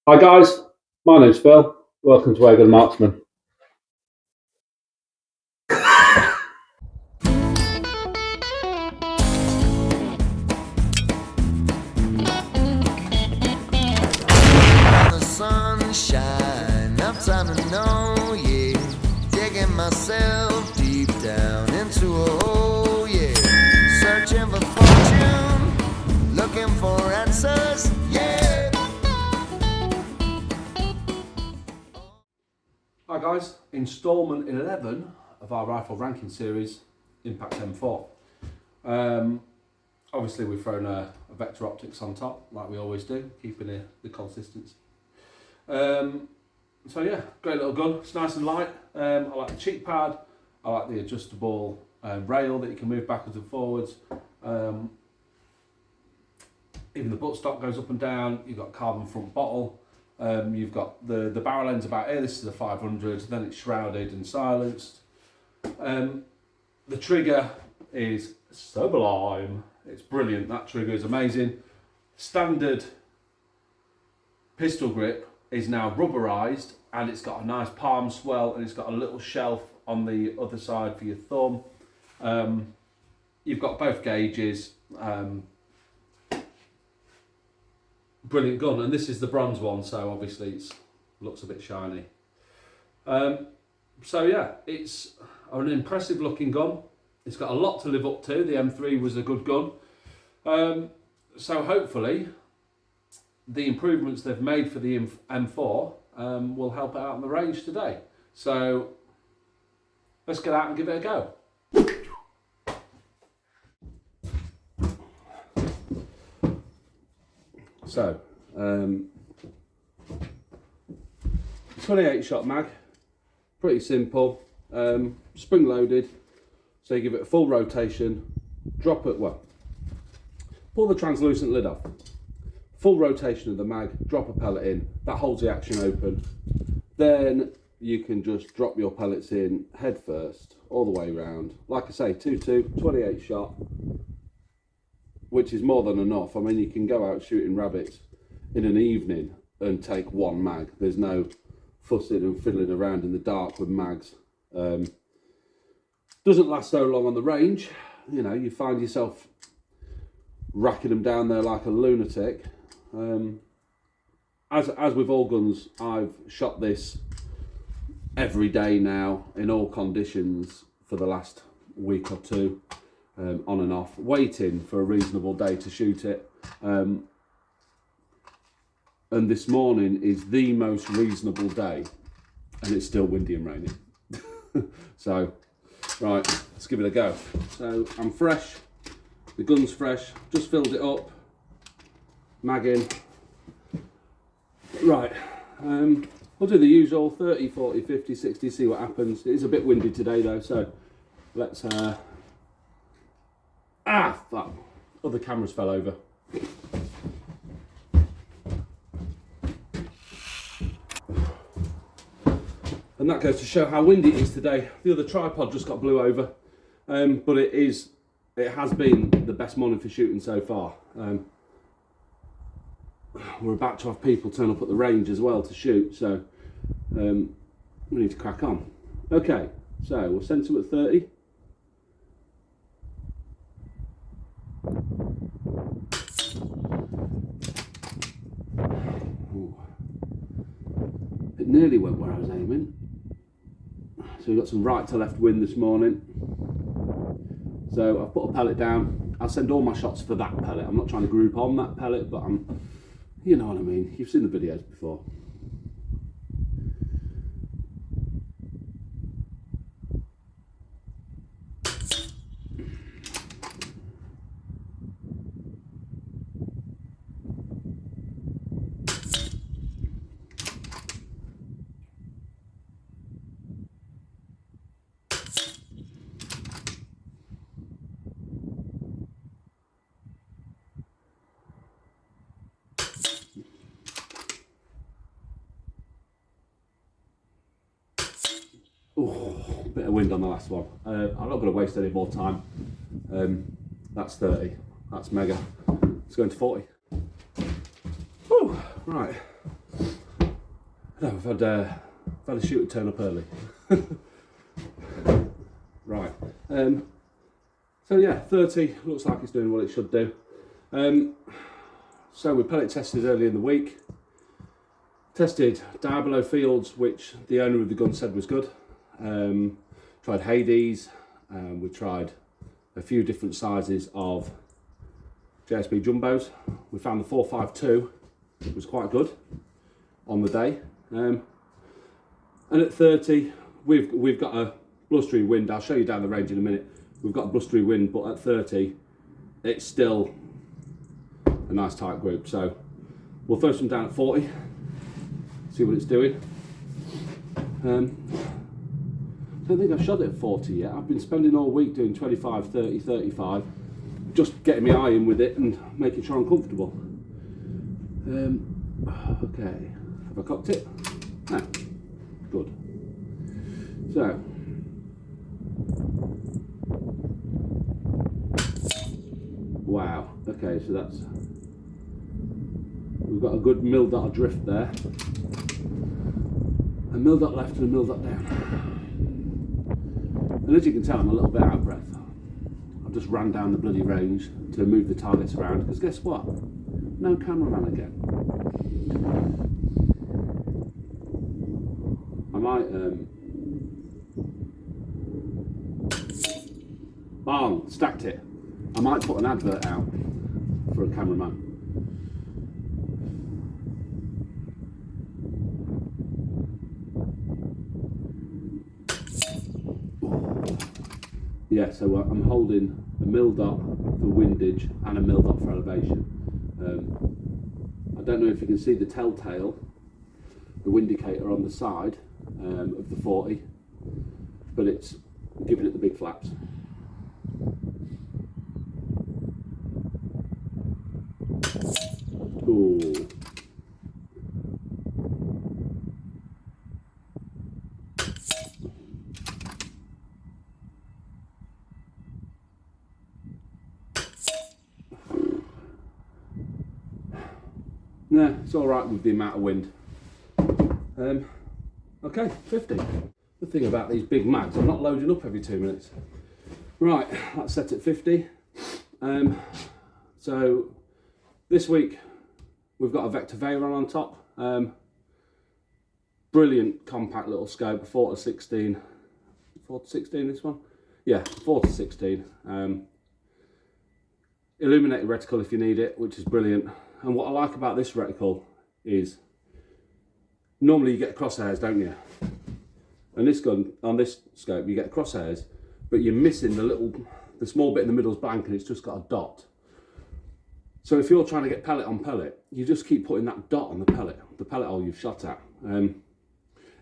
Hi guys, my name's Phil. Welcome to Airgun Marksman. The sunshine, I'm time to know, yeah. Digging myself deep down into a hole, yeah. Searching for fortune, looking for answers, yeah. Hi guys, instalment 11 of our rifle ranking series, Impact M4. Obviously we've thrown a vector optics on top, like we always do, keeping the consistency. So yeah, great little gun. It's nice and light. I like the cheek pad. I like the adjustable rail that you can move backwards and forwards. Even the buttstock goes up and down. You've got carbon front bottle. You've got the barrel end's about here. This is a 500. Then it's shrouded and silenced. The trigger is sublime. It's brilliant. That trigger is amazing. Standard pistol grip is now rubberized, and it's got a nice palm swell, and it's got a little shelf on the other side for your thumb. You've got both gauges. Brilliant gun, and this is the bronze one, so obviously it looks a bit shiny. So yeah, it's an impressive looking gun. It's got a lot to live up to. The M3 was a good gun. So hopefully the improvements they've made for the M4 will help it out on the range today. So let's get out and give it a go. So, 28 shot mag, pretty simple, spring loaded, so you give it a full rotation, drop it, well, pull the translucent lid off, full rotation of the mag, drop a pellet in, that holds the action open, then you can just drop your pellets in head first, all the way around, like I say, 2.2, 28 shot, which is more than enough. I mean, you can go out shooting rabbits in an evening and take one mag. There's no fussing and fiddling around in the dark with mags. Doesn't last so long on the range. You know, you find yourself racking them down there like a lunatic. As with all guns, I've shot this every day now in all conditions for the last week or two. On and off, waiting for a reasonable day to shoot it. And this morning is the most reasonable day, and it's still windy and raining. So, right, let's give it a go. So I'm fresh, the gun's fresh, just filled it up, mag in. Right, we'll do the usual 30, 40, 50, 60, see what happens. It is a bit windy today though, so let's fuck. Other cameras fell over. And that goes to show how windy it is today. The other tripod just got blew over. But it has been the best morning for shooting so far. We're about to have people turn up at the range as well to shoot, so we need to crack on. Okay, so we'll send them at 30. It nearly went where I was aiming. So we got some right to left wind this morning. So I've put a pellet down. I'll send all my shots for that pellet. I'm not trying to group on that pellet, but you know what I mean. You've seen the videos before. Oh, bit of wind on the last one. I'm not going to waste any more time. That's 30. That's mega. Let's go into 40. Whew, right. No, I've had a shooter turn up early. Right. So yeah, 30 looks like it's doing what it should do. So we pellet tested early in the week. Tested Diabolo Fields, which the owner of the gun said was good. Tried Hades. We tried a few different sizes of JSB jumbos. We found the 452 was quite good on the day. And at 30, we've got a blustery wind. I'll show you down the range in a minute. We've got a blustery wind, but at 30, it's still a nice tight group. So we'll throw some down at 40, see what it's doing. I don't think I've shot it at 40 yet. I've been spending all week doing 25, 30, 35, just getting my eye in with it and making sure I'm comfortable. Okay, have I cocked it? No, good. So, wow, okay, so that's, we've got a good mil dot drift there. A mil dot left and a mil dot down. And as you can tell, I'm a little bit out of breath. I've just ran down the bloody range to move the targets around, because guess what? No cameraman again. I might, bang, stacked it. I might put an advert out for a cameraman. Yeah, so I'm holding a mil dot for windage and a mil dot for elevation. I don't know if you can see the telltale, the wind indicator on the side of the 40, but it's giving it the big flaps. Ooh. Yeah, it's all right with the amount of wind. Okay, 50. The thing about these big mags, I'm not loading up every 2 minutes. Right, that's set at 50. So this week we've got a Vector Veyron on top. Brilliant compact little scope, 4-16. 4-16 this one? Yeah, 4-16. Illuminated reticle if you need it, which is brilliant. And what I like about this reticle is, normally you get crosshairs, don't you? And this gun, on this scope, you get crosshairs, but you're missing the small bit in the middle is blank and it's just got a dot. So if you're trying to get pellet on pellet, you just keep putting that dot on the pellet hole you've shot at.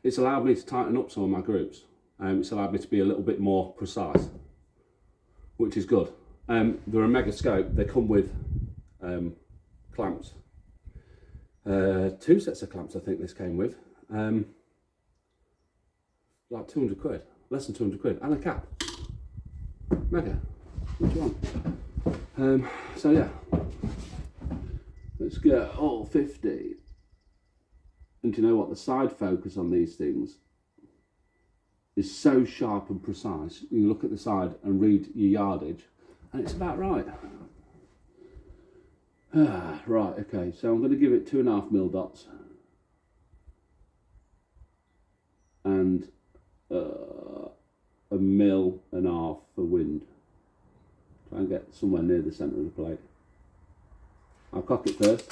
It's allowed me to tighten up some of my groups. It's allowed me to be a little bit more precise, which is good. They're a mega scope. They come with clamps. 2 sets of clamps I think this came with. Like 200 quid, less than 200 quid, and a cap. Mega. What do you want? So yeah, let's get all 50. And do you know what? The side focus on these things is so sharp and precise. You look at the side and read your yardage, and it's about right. Right, okay, so I'm going to give it 2.5 mil dots and 1.5 mil for wind. Try and get somewhere near the centre of the plate. I'll cock it first.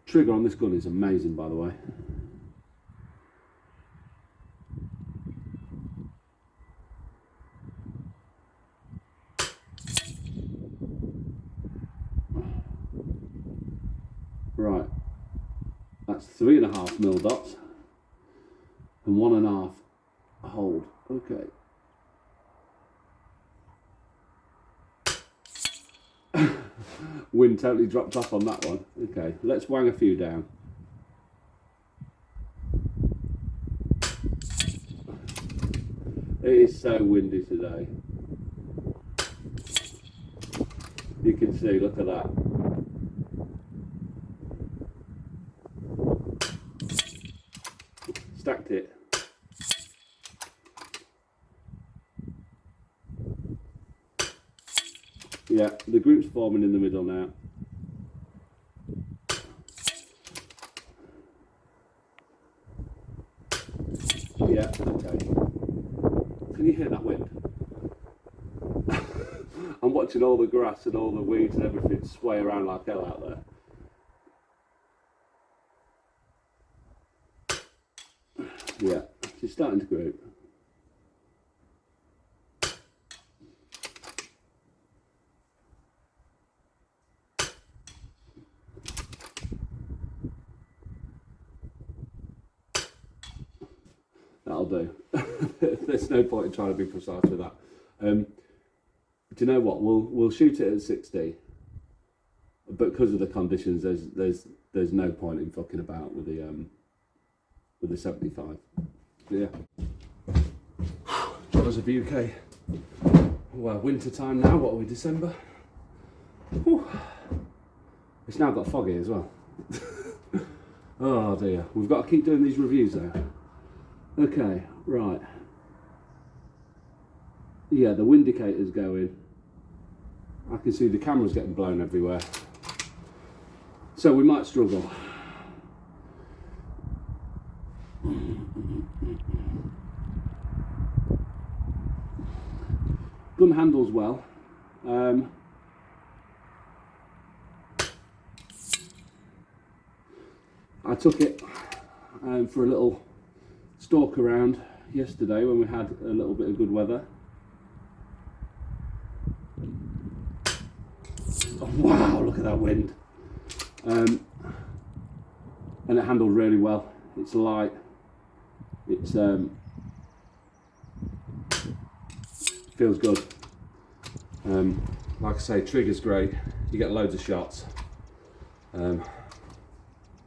Trigger on this gun is amazing, by the way. Right, that's 3.5 mil dots and 1.5 hold. Okay. Wind totally dropped off on that one. Okay, let's wang a few down. It is so windy today. You can see, look at that. stacked it. Yeah, the group's forming in the middle now. Yeah, okay. Can you hear that wind? I'm watching all the grass and all the weeds and everything sway around like hell out there. Yeah, she's starting to group. That'll do. There's no point in trying to be precise with that. Do you know what? We'll shoot it at 60, but because of the conditions, there's no point in fucking about with the 75. But yeah. Joggers of UK. Well, winter time now. What are we? December. Whew. It's now got foggy as well. Oh dear. We've got to keep doing these reviews though. Okay, right. Yeah, the wind indicator's going. I can see the camera's getting blown everywhere. So we might struggle. Gun handles well. I took it for a little stalk around yesterday when we had a little bit of good weather. Oh, wow, look at that wind. And it handled really well. It's light. It's feels good. Like I say, trigger's great. You get loads of shots.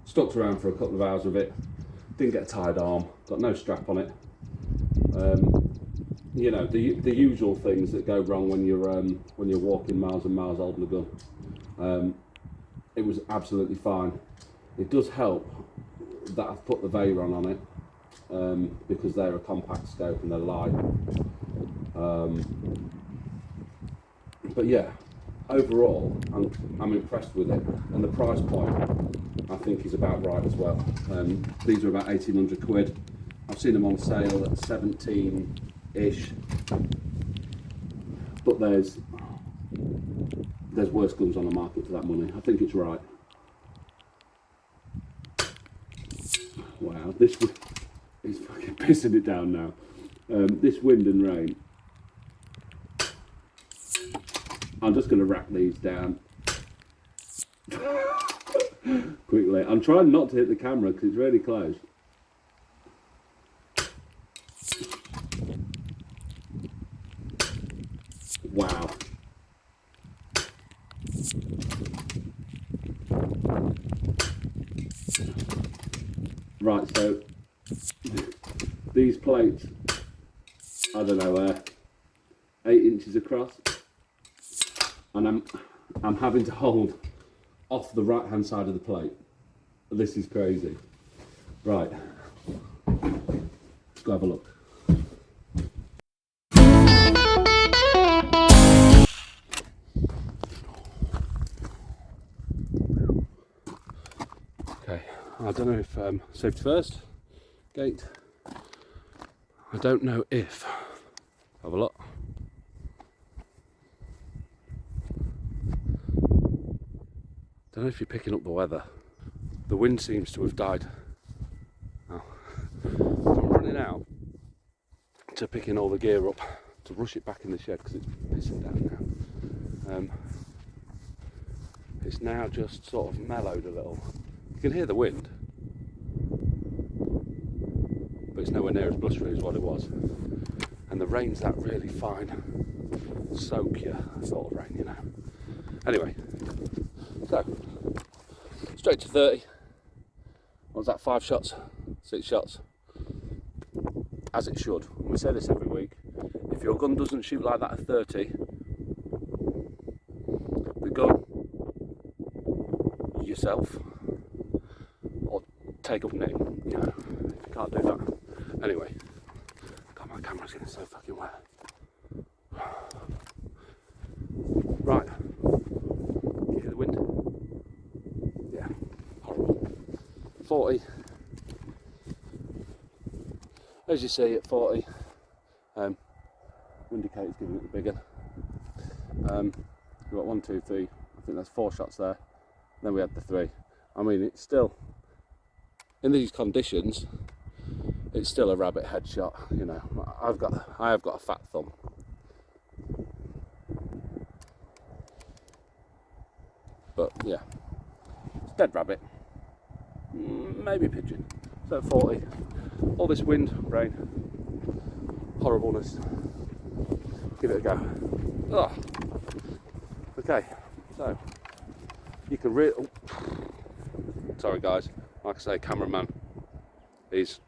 Stuck around for a couple of hours with it. Didn't get a tied arm. Got no strap on it. You know, the usual things that go wrong when you're walking miles and miles holding a gun. It was absolutely fine. It does help that I've put the Veyron on it because they're a compact scope and they're light. But yeah, overall, I'm impressed with it, and the price point I think is about right as well. These are about 1,800 quid. I've seen them on sale at 17-ish, but there's worse guns on the market for that money. I think it's right. Wow, this is fucking pissing it down now. This wind and rain. I'm just going to rack these down quickly. I'm trying not to hit the camera because it's really close. Wow. Right, so these plates, I don't know, 8 inches across, and I'm having to hold off the right hand side of the plate. This is crazy. Right, let's go have a look. Okay, I don't know if safety first, gate. I don't know if, have a look. Don't know if you're picking up the weather. The wind seems to have died. Now, I'm running out to picking all the gear up to rush it back in the shed because it's pissing down now. It's now just sort of mellowed a little. You can hear the wind, but it's nowhere near as blustery as what it was. And the rain's that really fine, soak you sort of rain, you know. Anyway, so straight to 30. What was that? 5 shots, 6 shots, as it should. We say this every week. If your gun doesn't shoot like that at 30, the gun, yourself, or take up name. You know, you can't do that. Anyway, God, my camera's getting so fucking wet. Right, you hear the wind? Yeah, horrible. 40. As you see at 40, wind indicator's giving it the big one. We've got 1, 2, 3. I think there's 4 shots there. Then we had the 3. I mean, it's still, in these conditions, it's still a rabbit headshot. You know, I have got a fat thumb. But yeah, it's dead rabbit, maybe pigeon. So at 40, all this wind, rain, horribleness. Give it a go. Oh. Okay, so you can really. Oh. Sorry guys, like I say, cameraman is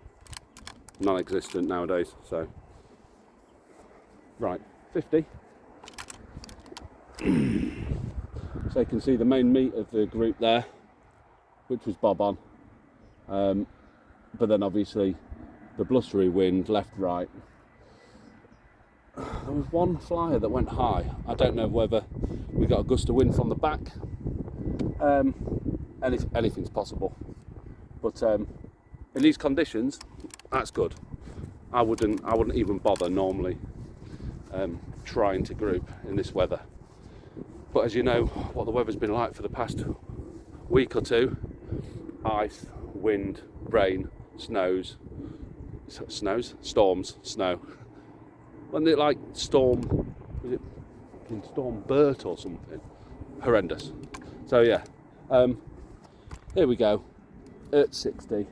non-existent nowadays. So right, 50. So you can see the main meat of the group there, which was bob on. But then obviously the blustery wind, left, right. There was one flyer that went high. I don't know whether we got a gust of wind from the back. Anything's possible. But in these conditions, that's good. I wouldn't even bother normally trying to group in this weather. But as you know, what the weather's been like for the past week or two, ice, wind, rain, storms, snow. Wasn't it like storm, was it Storm Bert or something? Horrendous. So yeah, here we go, at 60.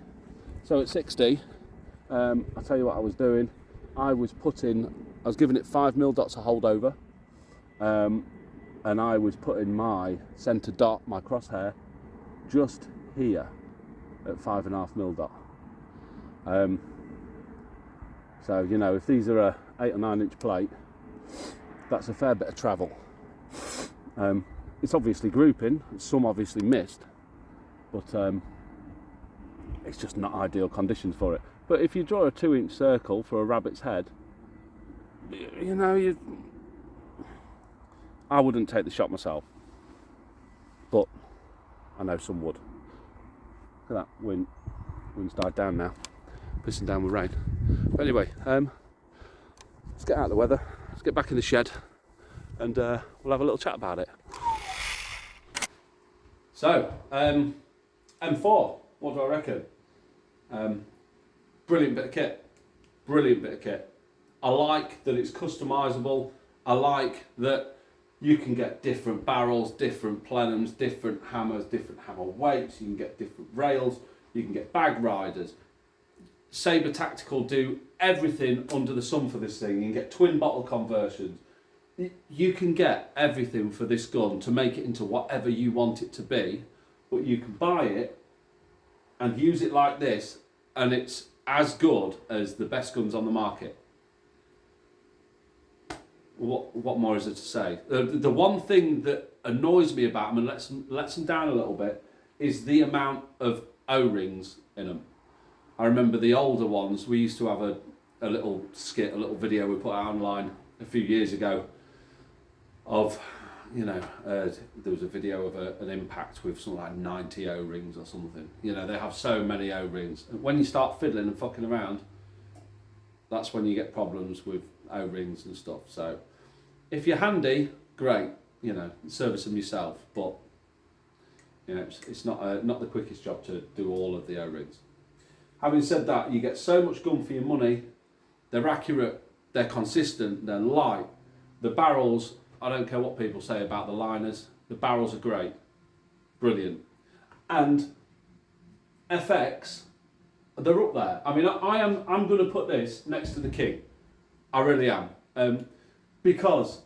So at 60, I'll tell you what I was doing. I was giving it 5mm dots of holdover. And I was putting my centre dot, my crosshair, just here at 5.5mm dot. So you know, if these are a 8 or 9 inch plate, that's a fair bit of travel. It's obviously grouping, some obviously missed, but it's just not ideal conditions for it. But if you draw a 2-inch circle for a rabbit's head, you know, I wouldn't take the shot myself, but I know some would. Look at that wind's died down now, pissing down with rain. But anyway, let's get out of the weather, let's get back in the shed, and we'll have a little chat about it. So, M4, what do I reckon? Brilliant bit of kit, brilliant bit of kit. I like that it's customisable. I like that you can get different barrels, different plenums, different hammers, different hammer weights. You can get different rails. You can get bag riders. Sabre Tactical do everything under the sun for this thing. You can get twin bottle conversions. You can get everything for this gun to make it into whatever you want it to be. But you can buy it and use it like this, and it's as good as the best guns on the market. What more is there to say? The one thing that annoys me about them and lets them down a little bit is the amount of O-rings in them. I remember the older ones, we used to have a little skit, a little video we put out online a few years ago of, you know, there was a video of an impact with something like 90 O-rings or something. You know, they have so many O-rings. When you start fiddling and fucking around, that's when you get problems with O-rings and stuff. So if you're handy, great, you know, service them yourself, but you know, it's not the quickest job to do all of the O-rings. Having said that, you get so much gun for your money. They're accurate, they're consistent, they're light. The barrels, I don't care what people say about the liners, the barrels are great, brilliant. And FX, they're up there. I mean, I'm going to put this next to the King. I really am. Because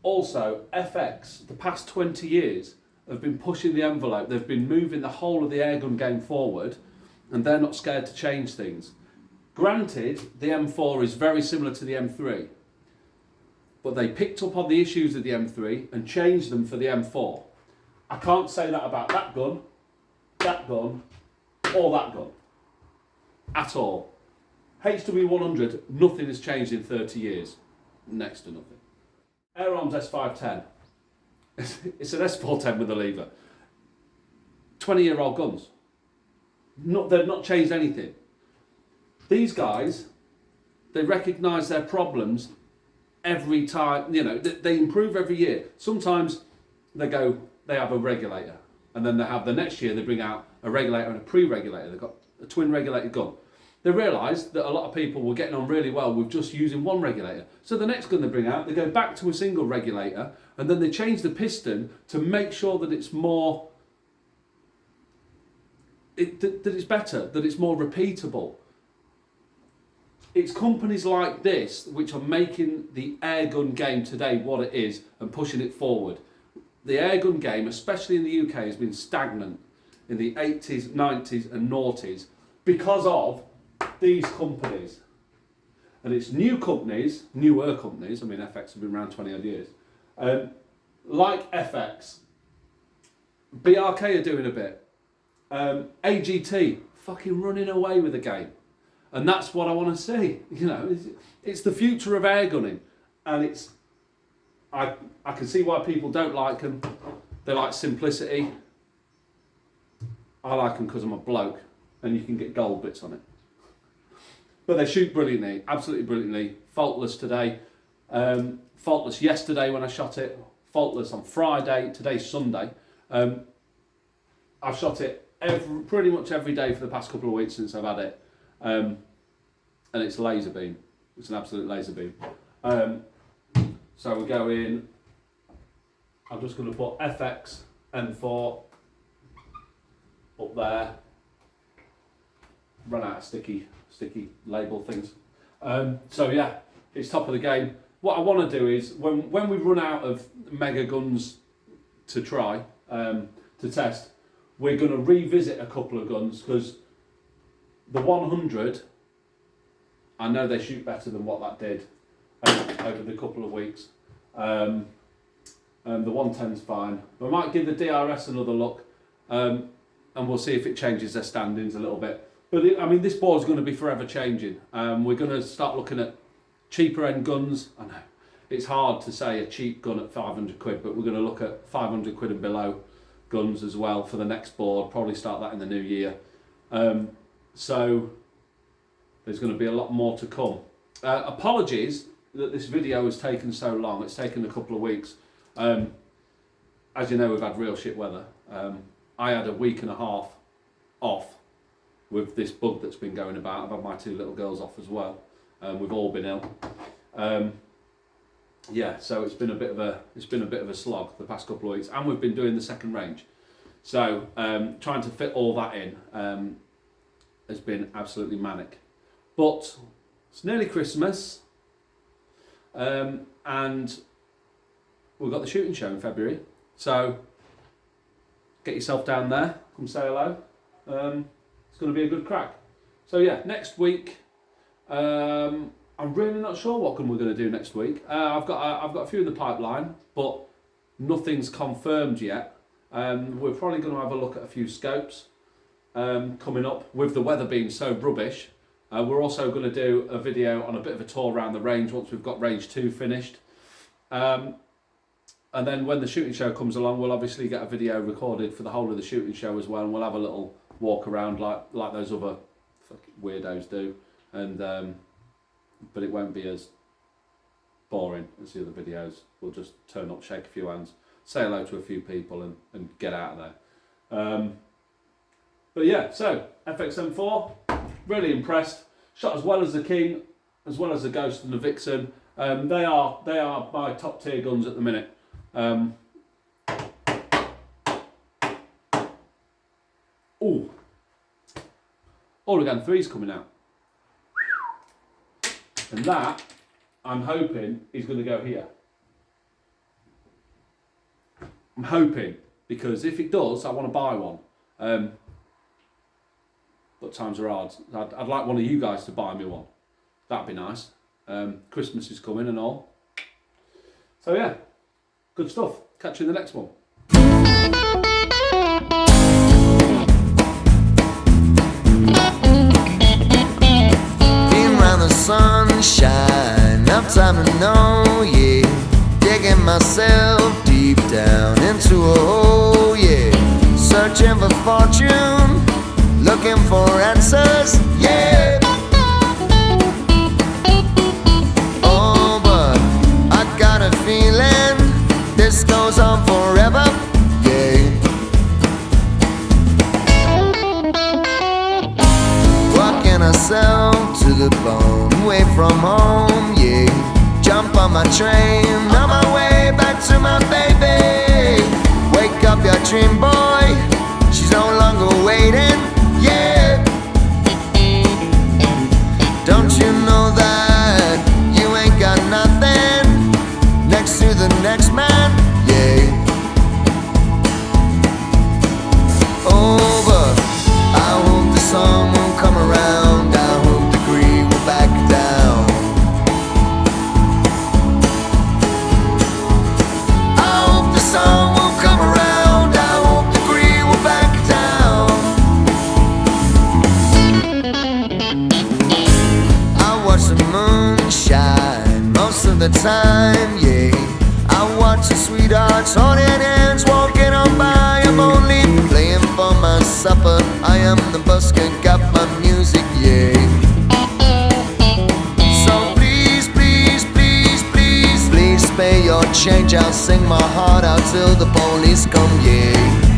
also FX, the past 20 years, have been pushing the envelope. They've been moving the whole of the airgun game forward, and they're not scared to change things. Granted, the M4 is very similar to the M3, but they picked up on the issues of the M3 and changed them for the M4. I can't say that about that gun, or that gun. at all. HW100, nothing has changed in 30 years. Next to nothing. Airarm's S510. It's an S410 with a lever. 20-year-old guns. They've not changed anything. These guys, they recognise their problems every time. You know, they improve every year. Sometimes they have a regulator, and then they have the next year they bring out a regulator and a pre-regulator. They've got a twin regulated gun. They realised that a lot of people were getting on really well with just using one regulator. So the next gun they bring out, they go back to a single regulator, and then they change the piston to make sure that it's more, that it's better, that it's more repeatable. It's companies like this which are making the airgun game today what it is and pushing it forward. The airgun game, especially in the UK, has been stagnant in the 80s, 90s and noughties because of these companies. And it's newer companies, I mean FX have been around 20 odd years, like FX, BRK are doing a bit, AGT fucking running away with the game. And that's what I want to see. You know, it's the future of airgunning, and I can see why people don't like them. They like simplicity. I like them because I'm a bloke, and you can get gold bits on it. But they shoot brilliantly, absolutely brilliantly. Faultless today, faultless yesterday when I shot it, faultless on Friday. Today's Sunday. I've shot it pretty much every day for the past couple of weeks since I've had it. And it's laser beam. It's an absolute laser beam. So we go in. I'm just going to put FX M4 up there. Run out of sticky label things. So yeah, it's top of the game. What I want to do is when we run out of mega guns to try to test, we're going to revisit a couple of guns because the 100, I know they shoot better than what that did over the couple of weeks. The 110's fine. We might give the DRS another look, and we'll see if it changes their standings a little bit. But this board's going to be forever changing. We're going to start looking at cheaper end guns. I know it's hard to say a cheap gun at 500 quid, but we're going to look at 500 quid and below guns as well for the next board. Probably start that in the new year. So there's going to be a lot more to come. Apologies that this video has taken so long. It's taken a couple of weeks. As you know, we've had real shit weather. I had a week and a half off with this bug that's been going about. I've had my two little girls off as well. We've all been ill. Yeah, so it's been a bit of a slog the past couple of weeks, and we've been doing the second range. So trying to fit all that in has been absolutely manic. But it's nearly Christmas, and we've got the shooting show in February. So get yourself down there, come say hello. It's going to be a good crack. So yeah, next week, I'm really not sure what gun we're going to do next week. I've got a few in the pipeline, but nothing's confirmed yet. We're probably going to have a look at a few scopes coming up. With the weather being so rubbish, we're also going to do a video on a bit of a tour around the range once we've got range 2 finished. And then when the shooting show comes along, we'll obviously get a video recorded for the whole of the shooting show as well, and we'll have a little walk around like those other fucking weirdos do, and but it won't be as boring as the other videos. We'll just turn up, shake a few hands, say hello to a few people, and get out of there. But yeah, so FXM4, really impressed. Shot as well as the King, as well as the Ghost and the Vixen. They are my top tier guns at the minute. Ooh, Oregon 3's coming out, and that I'm hoping is going to go here. I'm hoping, because if it does, I want to buy one. But times are hard. I'd like one of you guys to buy me one. That'd be nice. Christmas is coming and all. So yeah, good stuff. Catch you in the next one. time to know, yeah. Digging myself deep down into a hole, yeah. Searching for fortune, looking for answers, yeah. Oh, but I got a feeling this goes on forever, yeah. Working ourselves to the bone, away from home, yeah. Jump on my train, on my way back to my baby. Wake up your dream boy, she's no longer waiting, yeah. Don't you know that you ain't got nothing next to the next man, yeah. Oh, but I hope the sun won't come around. I hope the greed will back down. I hope the sun won't come around. I hope the greed will back down. I watch the moon shine most of the time, yeah. I watch the sweethearts holding hands, walking on by. I'm only playing for my supper. I am the busker, got my music, yeah. So please, please, please, please, please pay your change. I'll sing my heart out till the police come, yeah.